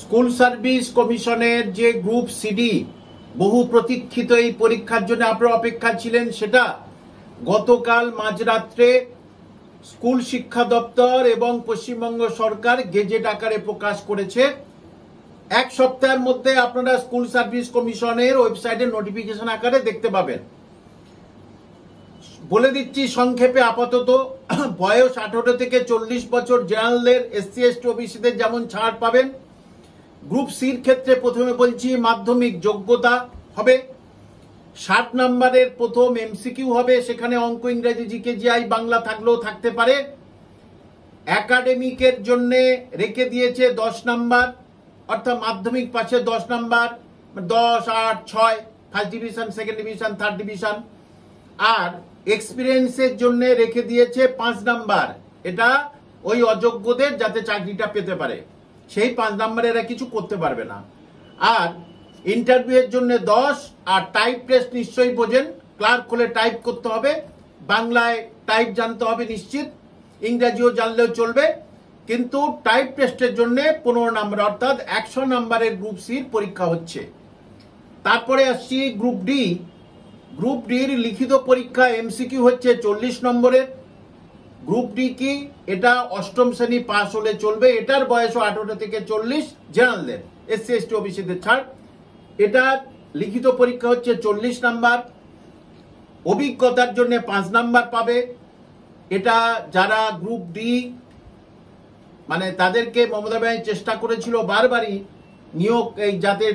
School service কমিশনের যে group CD বহু প্রতীক্ষিত এই পরীক্ষার জন্য আপনারা অপেক্ষা ছিলেন, সেটা গতকাল মাঝরাত্রে স্কুল শিক্ষা দপ্তর এবং পশ্চিমবঙ্গ সরকার গেজেট আকারে প্রকাশ করেছে। এক সপ্তাহের মধ্যে আপনারা স্কুল সার্ভিস কমিশনের ওয়েবসাইটে নোটিফিকেশন আকারে দেখতে পাবেন। বলে দিচ্ছি সংক্ষেপে, আপাতত বয়স 18 থেকে 40 বছর জেনারেলদের, এসসি এসটি ওবিসিদের যেমন ছাড় পাবেন। গ্রুপ সির ক্ষেত্রে প্রথমে বলছি মাধ্যমিক যোগ্যতা হবে, 60 নম্বরের প্রথম এমসিকিউ হবে, সেখানে অঙ্ক, ইংরেজি, জিকেজিআই, বাংলা থাকলেও থাকতে পারে। একাডেমিকের জন্য রেখে দিয়েছে 10 নম্বর, অর্থাৎ মাধ্যমিক পাশে 10 নম্বর, 10, 8, 6 first division, second division, third division. আর এক্সপিরিয়েন্সের জন্য রেখে দিয়েছে 5 নাম্বার, এটা ওই অযোগ্যদের যাতে চাকরিটা পেতে পারে, সেই 5 নাম্বারে এরা কিছু করতে পারবে না। আর ইন্টারভিউ এর জন্য 10, আর টাইপ টেস্ট নিশ্চয়ই বোঝেন, ক্লার্ক হলে টাইপ করতে হবে, বাংলায় টাইপ জানতে হবে নিশ্চিত, ইংরেজিও জানলেও চলবে, কিন্তু টাইপ টেস্টের জন্য 15 নাম্বার, অর্থাৎ 100 নাম্বারের গ্রুপ সির পরীক্ষা হচ্ছে। তারপরে আসছি গ্রুপ ডি। গ্রুপ ডির লিখিত পরীক্ষা এমসিকিউ হচ্ছে 40 নম্বরের। গ্রুপ ডি কি? এটা 8ম শ্রেণী পাস হলে চলবে, এটার বয়স 18 থেকে 40 জেনারেলদের, এসসি এসটি ওবিসিদের ছাড়। এটা লিখিত পরীক্ষা হচ্ছে 40 নাম্বার। অভিজ্ঞতার জন্য 5 নাম্বার পাবে। এটা যারা গ্রুপ ডি মানে তাদেরকে মমতা ব্যানার্জি চেষ্টা করেছিল বারবারই নিয়োগ এই যাতে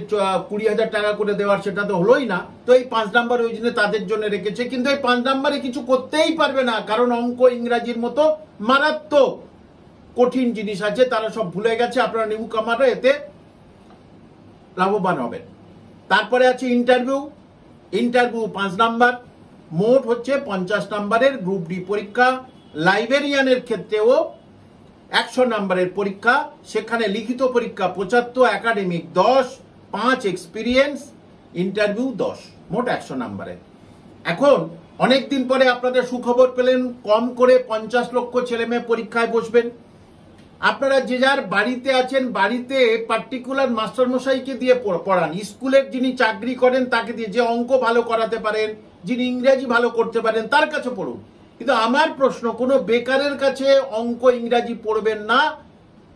20,000 টাকা করে দেওয়ার, সেটা তো হলোই না। তো এই 5 নাম্বার ওই জন্য তাদের জন্য রেখেছে, কিন্তু এই 5 নাম্বারে কিছু করতেই পারবে না, কারণ অঙ্ক, ইংরাজির মতো মারাত্মক কঠিন জিনিস আছে, তারা সব ভুলে গেছে। আপনারা নিউ কামাররা এতে লাভবান হবেন। তারপরে আছে ইন্টারভিউ। ইন্টারভিউ 5 নাম্বার, মোট হচ্ছে 50 নাম্বারের গ্রুপ ডি পরীক্ষা। লাইব্রেরিয়ানের ক্ষেত্রেও 100 নাম্বারের পরীক্ষা, সেখানে লিখিত পরীক্ষা 75, একাডেমিক 10, 5 এক্সপিরিয়েন্স, ইন্টারভিউ 10, মোট 100 নাম্বারের। এখন অনেকদিন পরে আপনাদের সুখবর পেলেন, কম করে 50 লক্ষ ছেলে মেয়ে পরীক্ষায় বসবেন। আপনারা যে যার বাড়িতে আছেন, বাড়িতে পার্টিকুলার মাস্টারমশাইকে দিয়ে পড়ান, স্কুলের যিনি চাকরি করেন তাকে দিয়ে, যে অঙ্ক ভালো করাতে পারেন, যিনি ইংরেজি ভালো করতে পারেন তার কাছে পড়ুন। কিন্তু আমার প্রশ্ন, কোনো বেকারের কাছে অঙ্ক, ইংরাজি পড়বেন না,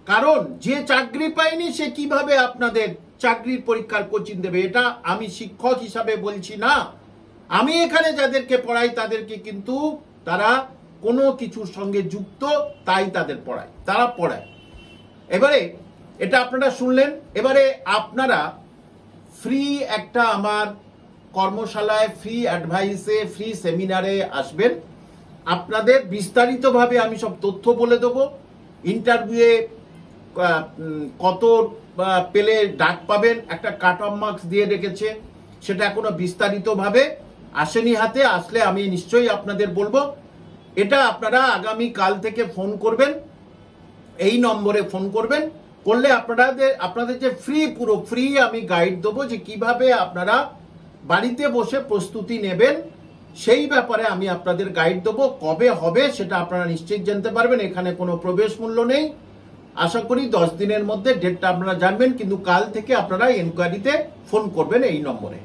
কারণ যে চাকরি পায়নি সে কিভাবে আপনাদের চাকরির পরীক্ষার কোচিং দেবে? এটা আমি শিক্ষক হিসাবে বলছি না, আমি এখানে যাদেরকে পড়াই তাদেরকে কিন্তু তারা কোনো কিছুর সঙ্গে যুক্ত, তাই তাদের পড়ায়, তারা পড়ায়। এবারে এটা আপনারা শুনলেন। এবারে আপনারা ফ্রি একটা আমার কর্মশালায়, ফ্রি অ্যাডভাইসে, ফ্রি সেমিনারে আসবেন। আপনাদের বিস্তারিতভাবে আমি সব তথ্য বলে দেবো। ইন্টারভিউয়ে কত পেলে ডাক পাবেন, একটা কাট অফ মার্কস দিয়ে রেখেছে, সেটা এখনো বিস্তারিতভাবে আসেনি হাতে, আসলে আমি নিশ্চয়ই আপনাদের বলবো। এটা আপনারা আগামী কাল থেকে ফোন করবেন, এই নম্বরে ফোন করবেন, করলে আপনাদের যে ফ্রি, পুরো ফ্রি আমি গাইড দেবো যে কিভাবে আপনারা বাড়িতে বসে প্রস্তুতি নেবেন, সেই ব্যাপারে আমি আপনাদের গাইড দেবো। কবে হবে সেটা আপনারা নিশ্চিত জানতে পারবেন, এখানে কোনো প্রবেশ মূল্য নেই। আশা করি 10 দিনের মধ্যে ডেটটা আপনারা জানবেন, কিন্তু কাল থেকে আপনারা এনকোয়ারিতে ফোন করবেন এই নম্বরে।